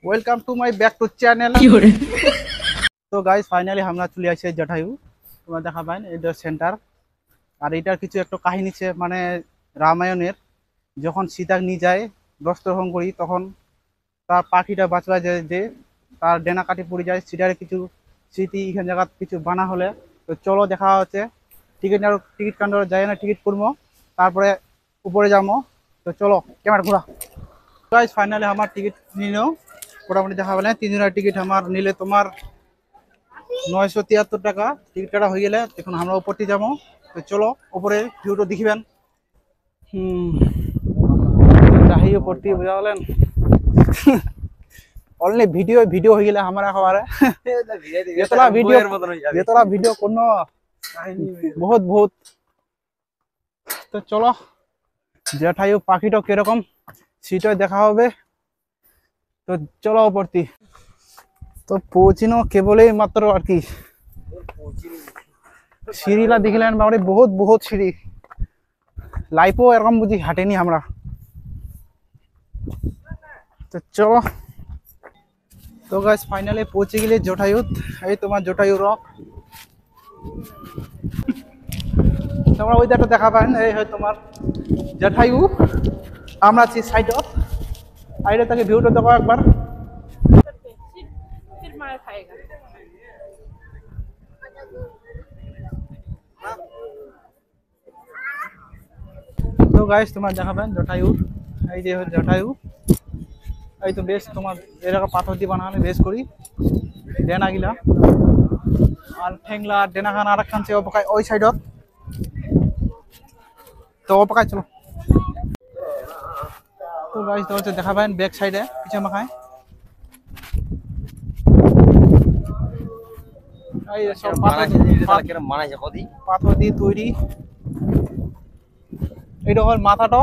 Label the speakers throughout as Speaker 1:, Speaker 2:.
Speaker 1: Welcome to my back to channel. তো guys finally আমরা চলে আসছি জটায়ু। তোমরা দেখা পাইন এটা সেন্টার। আর এটার কিছু একটা কাহিনী আছে, মানে রামায়ণের যখন সীতা নিয়ে যায় বস্ত্রহরণ করি, তখন তার পাখিটা বাঁচবা যায় যে তার ডেনা কাটি পড়ে যায়, সেটার কিছু স্মৃতি এখান জায়গা কিছু বানা হলে। তো চলো দেখা হচ্ছে। টিকিট কাউন্টারে যাই না, টিকিট করবো, তারপরে উপরে যাবো। তো চলো ক্যামেরা ঘোরা। গাইস ফাইনালি আমার টিকিট নিল, মোটামুটি দেখা পেলে 3 জনের টিকিট আমার নিলে তোমার 973 টাকা টিকিট কাটা হয়ে গেলে এখন আমরা উপরটি যাবো। তো চলো উপরে ভিউটা দেখিবেন। যাই উপরটি বুঝা গেলেন। অনলি ভিডিও ভিডিও হয়ে গেলে আমার একেবারে যেতলা ভিডিও কোনো বহুত বহুত। তো চলো জটায়ু পাখিটা কিরকম সেটাই দেখা হবে। তো চলো উপরটি। তো পৌঁছিনো কেবলই মাত্র আর কি, সিঁড়িলা দেখলেন বাবারে, বহুত বহুত সিঁড়ি। লাইফও এরকম বুঝি হাঁটেনি আমরা। তো চলো। তো গাইস ফাইনালি পৌঁছে গেলে জটায়ুত। এই তোমার জটায়ু রক। তোমরা ওই দেখো দেখা পান, এই হয় তোমার জটায়ু। আমরা আছি সাইডত। সাইডে থেকে ভিউটা দেখো একবার। তো গাইস তোমার দেখা পান জটায়ু। এই যে জটায়ু। এই তো বেশ তোমার এরকম পাথর দিয়ে বানানো বেশ করি ডেনা গিলা। আর ঠেংলা ডেনা খান আর একখান সে অপকায় ওই সাইডত। তো অপকায় চলো। তো গাইস তো হচ্ছে দেখা পান ব্যাক সাইডে পিছে মাখায় এই সব পাথর দিয়ে তৈরি। এটা হল মাথাটা।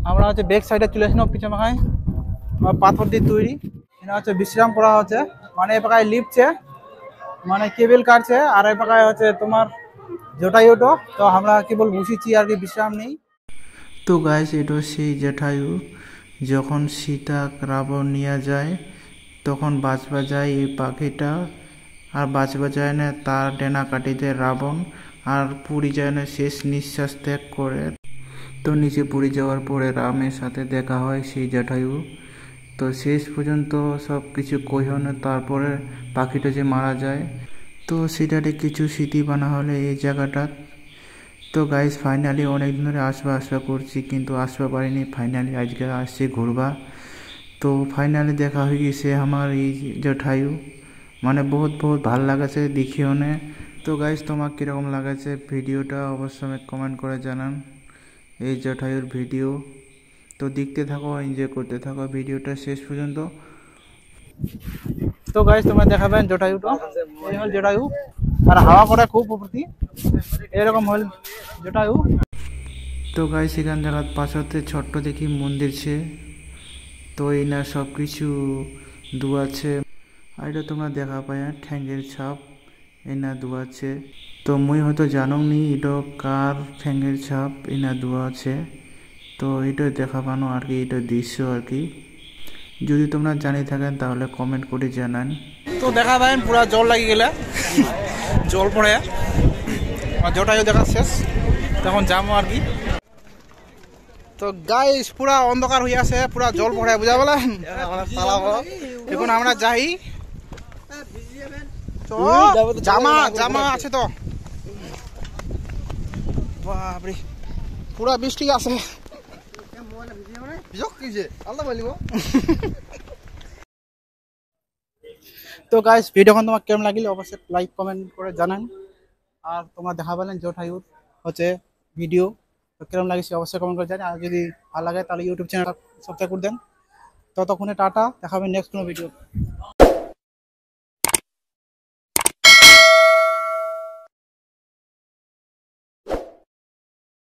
Speaker 1: আমরা হচ্ছে ব্যাক সাইডে চলে আসলাম পিছে মাখায়, পাথর দিয়ে তৈরি। এটা হচ্ছে বিশ্রাম করা হচ্ছে, মানে এ পাকায় লিফটছে, মানে কেবল কাটছে। আর এই পাকায় হচ্ছে তোমার জটায়ুটো। তো আমরা কেবল বসেছি আর কি, বিশ্রাম নেই।
Speaker 2: তো গাইস এটা সেই জটায়ু যখন সীতা রাবণ নিয়ে যায় তখন বাঁচবা যায় এই পাখিটা, আর বাঁচবা যায় না, তার ডেনা কাটিতে রাবণ, আর পুরী যায় না, শেষ নিঃশ্বাস ত্যাগ করে। তো নিচে পুরী যাওয়ার পরে রামের সাথে দেখা হয় সেই জটায়ু। তো শেষ পর্যন্ত সব কিছু কইহনে তারপরে পাখিটা যে মারা যায়। তো সেটাতে কিছু স্মৃতি বানা হলে এই জায়গাটা। তো গাইস ফাইনালি অনেক দিন ধরে আসবা করছি কিন্তু আসবা পারিনি, ফাইনালি আজকে আসছি ঘুরবা। তো ফাইনালি দেখা হয়ে গেছে আমার এই জটায়ু, মানে বহুত বহুত ভাল লাগাছে দেখিও নে। তো গাইস তোমার কীরকম লাগাছে ভিডিওটা অবশ্যই কমেন্ট করে জানান এই জটায়ুর ভিডিও। তো দেখতে থাকো, এনজয় করতে থাকো ভিডিওটা শেষ পর্যন্ত।
Speaker 1: তো গাইস তোমরা দেখাবেন জটায়ুটা, এই হল জটায়ু। আর হাওয়া করে খুব উপরতি, এরকম হল জটায়ু।
Speaker 2: তো গাইস এখান জায়গার পাশতে ছোট্ট দেখি মন্দির ছে। তো এই না সব কিছু দুয়াছে। আর এটা তোমরা দেখা পায় ঠ্যাঙ্গের ছাপ, এই না দুয়াছে। তো মুই হয়তো জানো নি এটা কার ঠ্যাঙ্গের ছাপ এই না দুয়া আছে। তো এটা দেখা পানো আর কি, এটা দৃশ্য আর কি। যদি তোমরা জানি থাকেন তাহলে কমেন্ট করে জানান।
Speaker 1: তো দেখা পাবেন পুরা জল লাগি গেলে, জল পড়ে জটায়ু দেখা শেষ, তখন যাবো আর কি। তো গাইস পুরা অন্ধকার হয়ে আছে, পুরা জল পড়ে বুঝা বলেন। এখন আমরা যাই। জামা জামা আছে তো বাপরে, পুরা বৃষ্টি আছে। তো গাইস ভিডিওখন তোমার কেমন লাগিল অবশ্যই লাইক কমেন্ট করে জানান। আর তোমরা দেখা পেলেন জটায়ুর হচ্ছে ভিডিও, তো কেমন লাগিছে অবশ্যই কমেন্ট করে জানান। আর যদি ভালো লাগে তাহলে ইউটিউব চ্যানেল সাবস্ক্রাইব করে দেন। ততক্ষণে টাটা, দেখা হবে নেক্সট কোনো ভিডিও।